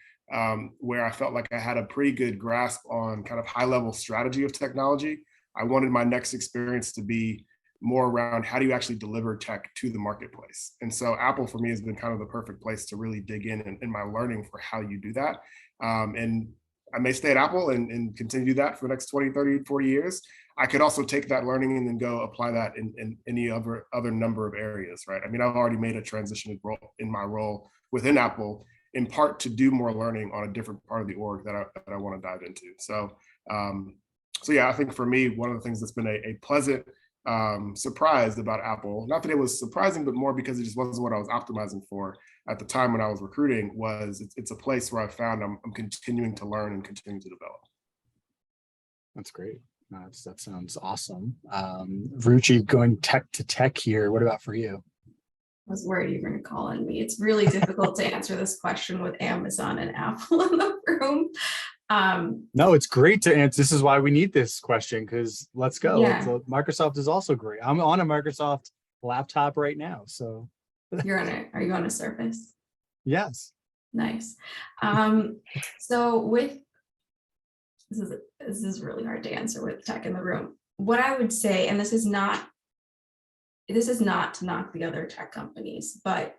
where I felt like I had a pretty good grasp on kind of high level strategy of technology, I wanted my next experience to be more around how do you actually deliver tech to the marketplace. And so Apple for me has been kind of the perfect place to really dig in my learning for how you do that. And I may stay at Apple and continue to do that for the next 20, 30, 40 years. I could also take that learning and then go apply that in any other number of areas, right? I've already made a transition in my role within Apple, in part to do more learning on a different part of the org that I want to dive into. So yeah, I think for me, one of the things that's been a pleasant surprise about Apple, not that it was surprising, but more because it just wasn't what I was optimizing for at the time when I was recruiting, was it's a place where I found I'm continuing to learn and continuing to develop. That's great. That sounds awesome. Ruchi, going tech to tech here. What about for you? I was worried you were going to call on me. It's really difficult to answer this question with Amazon and Apple in the room. No, it's great to answer. This is why we need this question, because let's go. Yeah. Microsoft is also great. I'm on a Microsoft laptop right now. So are you on a Surface? Yes. Nice. So this is really hard to answer with tech in the room. What I would say, and this is not to knock the other tech companies, but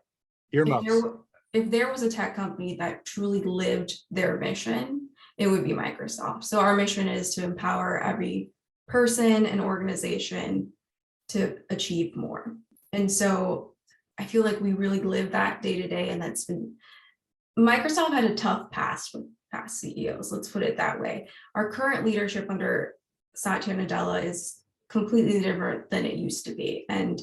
if there was a tech company that truly lived their mission, it would be Microsoft. So our mission is to empower every person and organization to achieve more. And so I feel like we really live that day to day, and Microsoft had a tough past with past CEOs, let's put it that way. Our current leadership under Satya Nadella is completely different than it used to be. And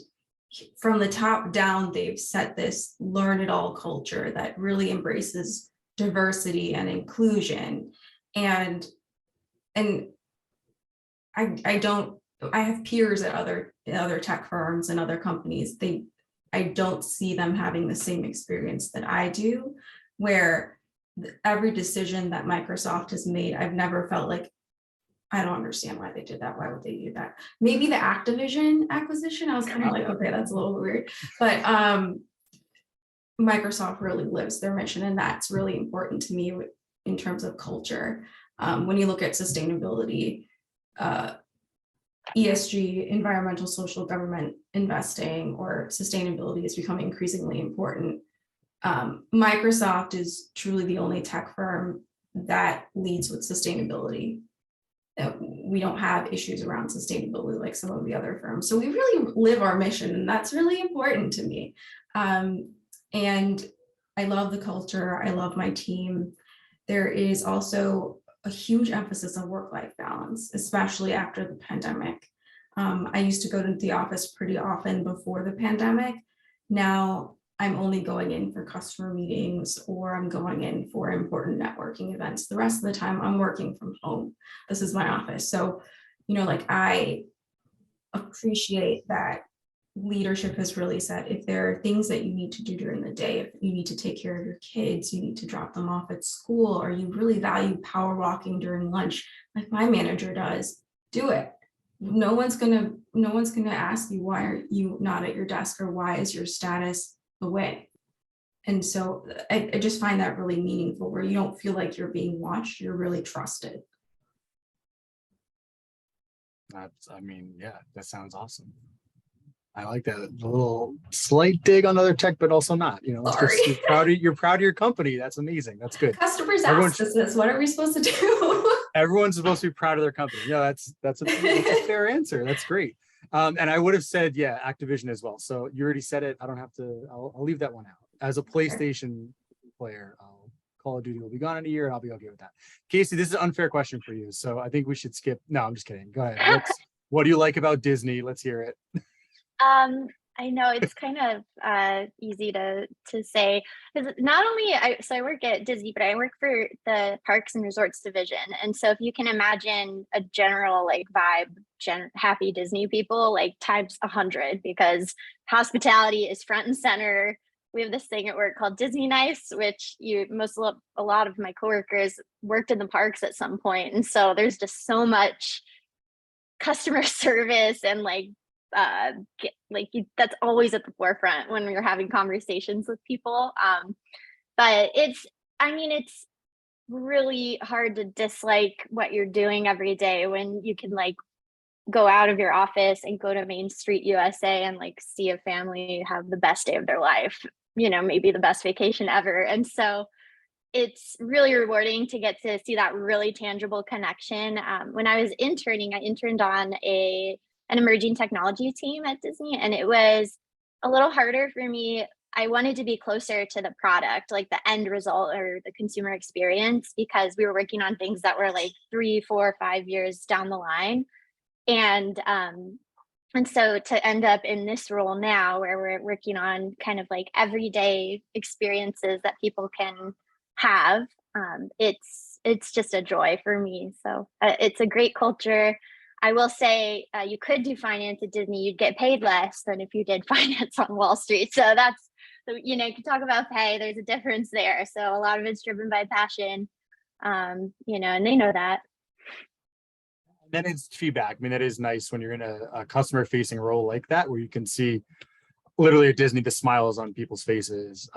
from the top down, they've set this learn it all culture that really embraces diversity and inclusion. And I have peers at other tech firms and other companies. I don't see them having the same experience that I do, where every decision that Microsoft has made, I've never felt like, I don't understand why they did that. Why would they do that? Maybe the Activision acquisition, I was kind of like, okay, that's a little weird. But Microsoft really lives their mission, and that's really important to me in terms of culture. When you look at sustainability, ESG, environmental, social, government investing, or sustainability is becoming increasingly important. Microsoft is truly the only tech firm that leads with sustainability. We don't have issues around sustainability like some of the other firms. So we really live our mission, and that's really important to me. And I love the culture. I love my team. There is also a huge emphasis on work-life balance, especially after the pandemic. I used to go to the office pretty often before the pandemic. Now I'm only going in for customer meetings, or I'm going in for important networking events. The rest of the time I'm working from home. This is my office. So, you know, like, I appreciate that leadership has really said, if there are things that you need to do during the day, if you need to take care of your kids, you need to drop them off at school, or you really value power walking during lunch, like my manager does, do it. No one's gonna ask you, why are you not at your desk, or why is your status away? And so I just find that really meaningful, where you don't feel like you're being watched, you're really trusted. I mean, yeah, that sounds awesome. I like that. A little slight dig on other tech, but also not. You know, it's just, you're proud of your company. That's amazing. That's good. Customers ask us this. What are we supposed to do? Everyone's supposed to be proud of their company. Yeah, that's a fair answer. That's great. And I would have said, yeah, Activision as well. So you already said it. I don't have to. I'll leave that one out. As a PlayStation player, Call of Duty will be gone in a year, and I'll be okay with that. Casey, this is an unfair question for you, so I think we should skip. No, I'm just kidding. Go ahead. What do you like about Disney? Let's hear it. I know it's kind of easy to say, because not only I work at Disney, but I work for the Parks and Resorts division. And so if you can imagine a general like vibe, happy Disney people, like times 100, because hospitality is front and center. We have this thing at work called Disney Nice, which a lot of my coworkers worked in the parks at some point. And so there's just so much customer service and that's always at the forefront when we're having conversations with people. But it's really hard to dislike what you're doing every day when you can like go out of your office and go to Main Street USA and like see a family have the best day of their life, you know, maybe the best vacation ever. And so it's really rewarding to get to see that really tangible connection. When I was interning, I interned on an emerging technology team at Disney, and it was a little harder for me. I wanted to be closer to the product, like the end result or the consumer experience, because we were working on things that were like 3, 4, 5 years down the line. And so to end up in this role now, where we're working on kind of like everyday experiences that people can have, it's just a joy for me. So it's a great culture. I will say you could do finance at Disney, you'd get paid less than if you did finance on Wall Street. So that's, you know, you can talk about pay, there's a difference there. So a lot of it's driven by passion, you know, and they know that. Then it's feedback. I mean, that is nice when you're in a customer facing role like that, where you can see literally at Disney, the smiles on people's faces,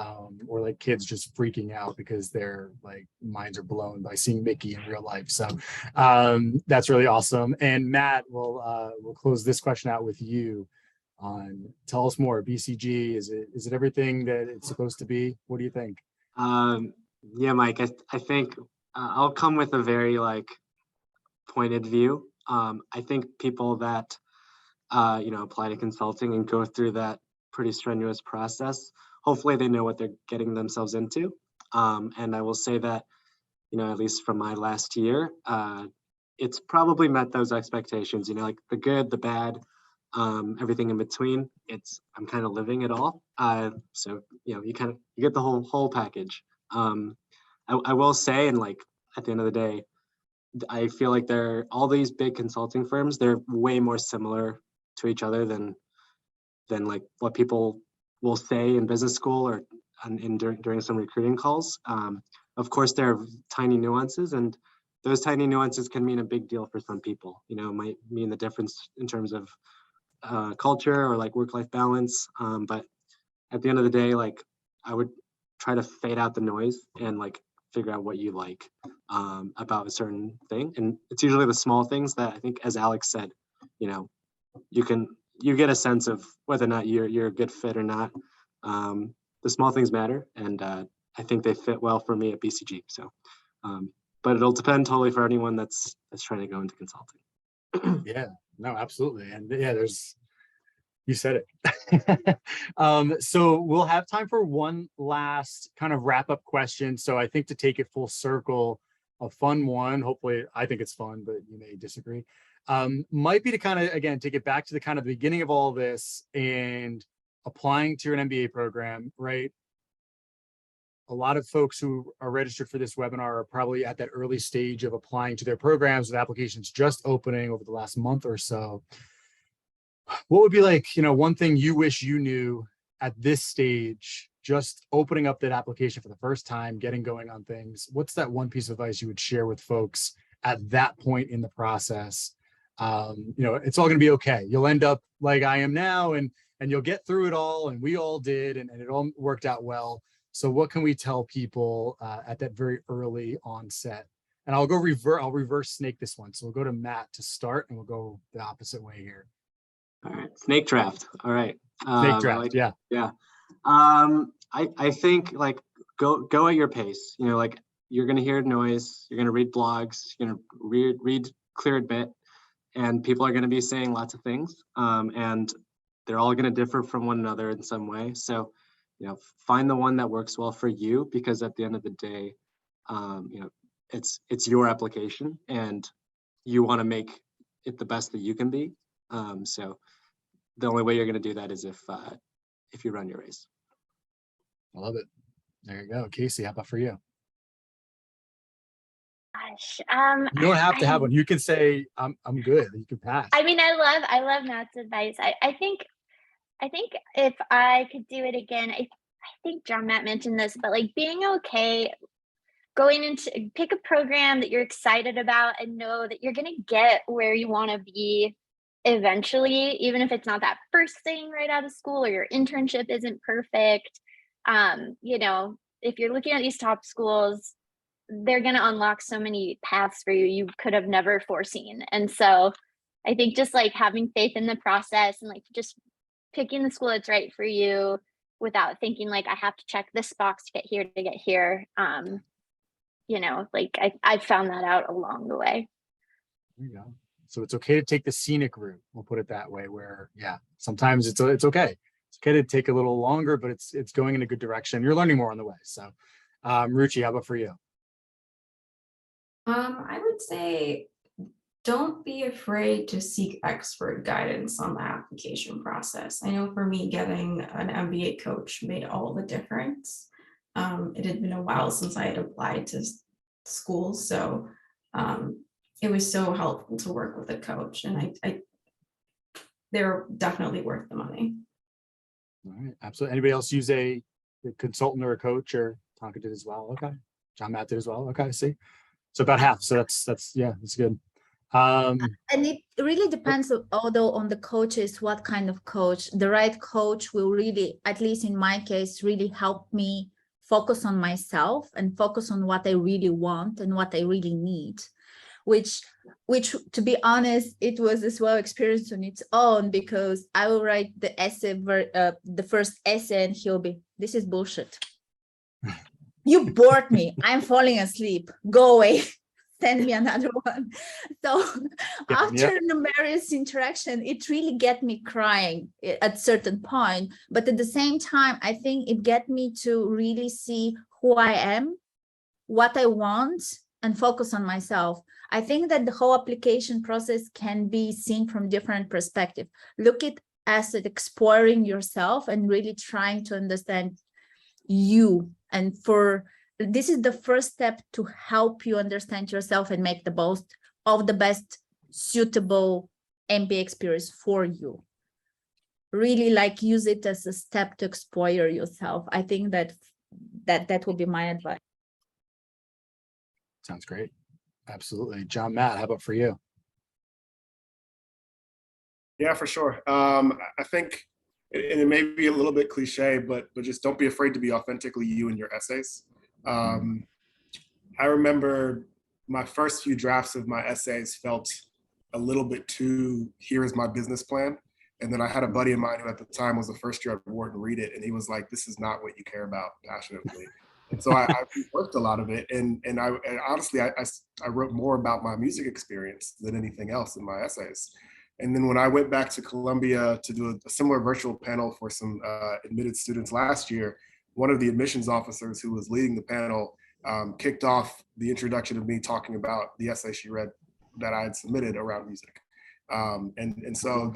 or like kids just freaking out because their like minds are blown by seeing Mickey in real life. So that's really awesome. And Matt, we'll close this question out with you on, tell us more. BCG, is it everything that it's supposed to be? What do you think? Yeah, Mike, I think I'll come with a very like pointed view. I think people that you know, apply to consulting and go through that pretty strenuous process, hopefully they know what they're getting themselves into. And I will say that, you know, at least from my last year, it's probably met those expectations, you know, like the good, the bad, everything in between. I'm kind of living it all. So, you know, you get the whole package. I will say, and like at the end of the day, I feel like all these big consulting firms, they're way more similar to each other than like what people will say in business school or during some recruiting calls. Of course, there are tiny nuances, and those tiny nuances can mean a big deal for some people. You know, it might mean the difference in terms of culture or like work-life balance. But at the end of the day, like I would try to fade out the noise and like figure out what you like about a certain thing. And it's usually the small things that I think, as Alex said, you know, you get a sense of whether or not you're a good fit or not. the small things matter, and I think they fit well for me at BCG. So, but it'll depend totally for anyone that's trying to go into consulting. Yeah, no, absolutely. And yeah, you said it. So we'll have time for one last kind of wrap up question. So I think to take it full circle, a fun one, hopefully I think it's fun, but you may disagree, might be to kind of, again, take it back to the kind of beginning of all this and applying to an MBA program, right? A lot of folks who are registered for this webinar are probably at that early stage of applying to their programs with applications just opening over the last month or so. What would be like, one thing you wish you knew at this stage, just opening up that application for the first time, getting going on things? What's that one piece of advice you would share with folks at that point in the process? It's all going to be okay. You'll end up like I am now, and you'll get through it all, and we all did, and it all worked out well. So what can we tell people at that very early onset? And I'll reverse snake this one. So we'll go to Matt to start, and we'll go the opposite way here. All right, snake draft. All right. Snake draft, yeah. Yeah. I think like go at your pace. Like you're gonna hear noise, you're gonna read blogs, you're gonna read Clear Admit, and people are gonna be saying lots of things. And they're all gonna differ from one another in some way. So, find the one that works well for you, because at the end of the day, it's your application and you want to make it the best that you can be. So the only way you're going to do that is if you run your race. I love it. There you go. Casey, how about for you? Gosh, you don't have to have one. You can say I'm good. You can pass. I mean, I love Matt's advice. I think if I could do it again, I think Matt mentioned this, but like being okay going into, pick a program that you're excited about and know that you're going to get where you want to be eventually, even if it's not that first thing right out of school or your internship isn't perfect. If you're looking at these top schools, they're going to unlock so many paths for you could have never foreseen. And so I think just like having faith in the process and like just picking the school that's right for you without thinking like I have to check this box to get here. I found that out along the way. There you go. So it's okay to take the scenic route. We'll put it that way, where sometimes it's okay. It's okay to take a little longer, but it's going in a good direction. You're learning more on the way. So Ruchi, how about for you? I would say don't be afraid to seek expert guidance on the application process. I know for me, getting an MBA coach made all the difference. It had been a while since I had applied to school, so it was so helpful to work with a coach, and they're definitely worth the money. All right, absolutely. Anybody else use a consultant or a coach? Or Tonka did as well. Okay, Matt did as well. Okay, I see. So about half. So that's good. And it really depends, although on the coaches, what kind of coach. The right coach will really, at least in my case, really help me focus on myself and focus on what I really want and what I really need, which to be honest, it was as well experience on its own, because I will write the essay, the first essay, and he'll be, this is bullshit. You bored me. I'm falling asleep. Go away. Send me another one. So after numerous interaction, it really get me crying at certain point. But at the same time, I think it get me to really see who I am, what I want, and focus on myself. I think that the whole application process can be seen from different perspectives. Look at as exploring yourself and really trying to understand you. And this is the first step to help you understand yourself and make the most of the best suitable MBA experience for you. Really use it as a step to explore yourself. I think that will be my advice. Sounds great. Absolutely. Matt, how about for you? Yeah, for sure. I think, and it may be a little bit cliche, but just don't be afraid to be authentically you in your essays. I remember my first few drafts of my essays felt a little bit too, here is my business plan. And then I had a buddy of mine who at the time was a first year at Wharton read it, and he was like, "This is not what you care about passionately." And so I worked a lot of it, and honestly, I wrote more about my music experience than anything else in my essays. And then when I went back to Columbia to do a similar virtual panel for some admitted students last year, one of the admissions officers who was leading the panel kicked off the introduction of me talking about the essay she read that I had submitted around music. And so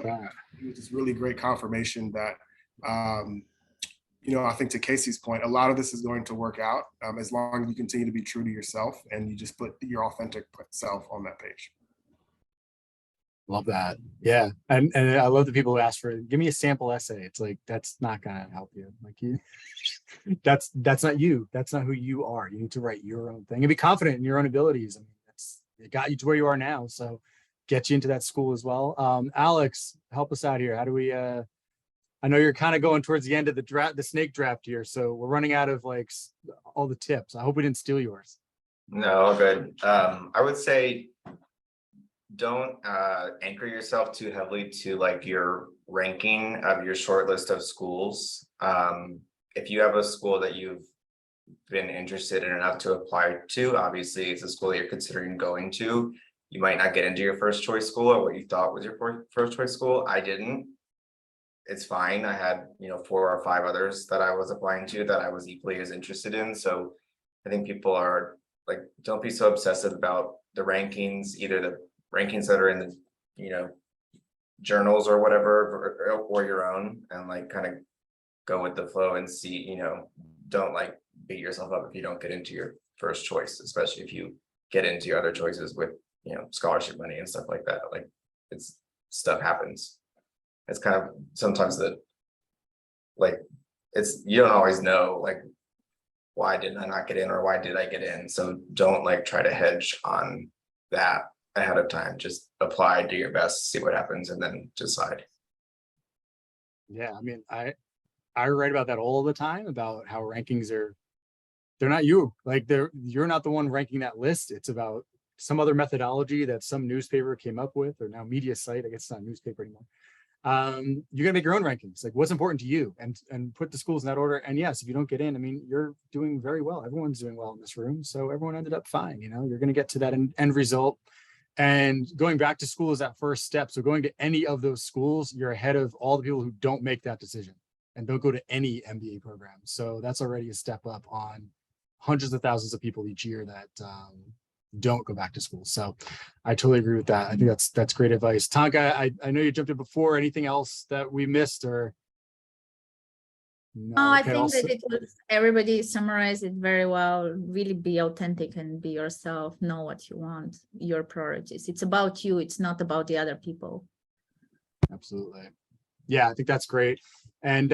it was just really great confirmation that, you know, I think to Casey's point, a lot of this is going to work out as long as you continue to be true to yourself and you just put your authentic self on that page. Love that. Yeah. And I love the people who ask for, give me a sample essay. It's like, that's not going to help you. Like that's not you. That's not who you are. You need to write your own thing and be confident in your own abilities. I mean, it got you to where you are now. So get you into that school as well. Alex, help us out here. How do we, I know you're kind of going towards the end of the snake draft here. So we're running out of like all the tips. I hope we didn't steal yours. No, all good. I would say don't anchor yourself too heavily to like your ranking of your short list of schools. If you have a school that you've been interested in enough to apply to, obviously it's a school that you're considering going to. You might not get into your first choice school or what you thought was your first choice school. I didn't. It's fine. I had, 4 or 5 others that I was applying to that I was equally as interested in. So I think people are like, don't be so obsessive about the rankings, either the rankings that are in the, journals or whatever, or your own, and like kind of go with the flow and see, don't like beat yourself up if you don't get into your first choice, especially if you get into your other choices with, scholarship money and stuff like that. Like stuff happens. It's kind of sometimes you don't always know, like, why did I not get in or why did I get in? So don't like try to hedge on that ahead of time. Just apply, do your best, see what happens, and then decide. Yeah, I mean, I write about that all the time about how rankings they're not you. Like you're not the one ranking that list. It's about some other methodology that some newspaper came up with, or now media site. I guess it's not a newspaper anymore. You're gonna make your own rankings, like what's important to you, and put the schools in that order. And yes, if you don't get in, I mean, you're doing very well. Everyone's doing well in this room, so everyone ended up fine. You're gonna get to that end result. And going back to school is that first step. So going to any of those schools, you're ahead of all the people who don't make that decision and don't go to any MBA program. So that's already a step up on hundreds of thousands of people each year that don't go back to school. So I totally agree with that. I think that's great advice. Tonka, I know you jumped in before. Anything else that we missed or? No, I think that it was, everybody summarized it very well. Really be authentic and be yourself. Know what you want, your priorities. It's about you. It's not about the other people. Absolutely. Yeah, I think that's great. And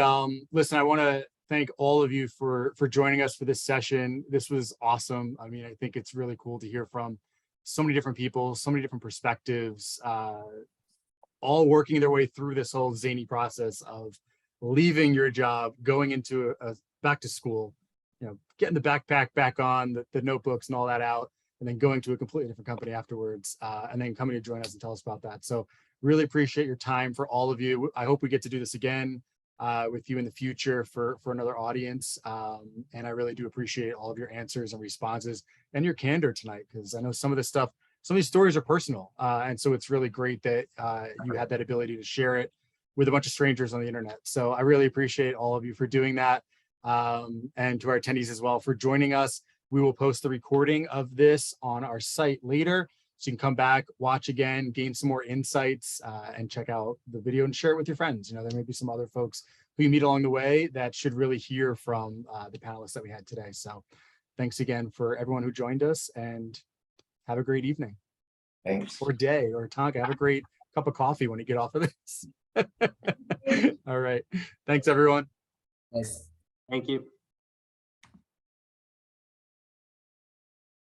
listen, I want to thank all of you for joining us for this session. This was awesome. I mean, I think it's really cool to hear from so many different people, so many different perspectives, all working their way through this whole zany process of leaving your job, going into a back to school, getting the backpack back on, the notebooks and all that out, and then going to a completely different company afterwards, and then coming to join us and tell us about that. So really appreciate your time for all of you. I hope we get to do this again with you in the future for another audience. And I really do appreciate all of your answers and responses and your candor tonight, because I know some of this stuff, some of these stories are personal. And so it's really great that you had that ability to share it with a bunch of strangers on the internet. So I really appreciate all of you for doing that. And to our attendees as well for joining us. We will post the recording of this on our site later. So you can come back, watch again, gain some more insights, and check out the video and share it with your friends. There may be some other folks who you meet along the way that should really hear from the panelists that we had today. So thanks again for everyone who joined us, and have a great evening. Thanks. Or day, or Tonka, have a great cup of coffee when you get off of this. All right. Thanks, everyone. Nice. Thank you.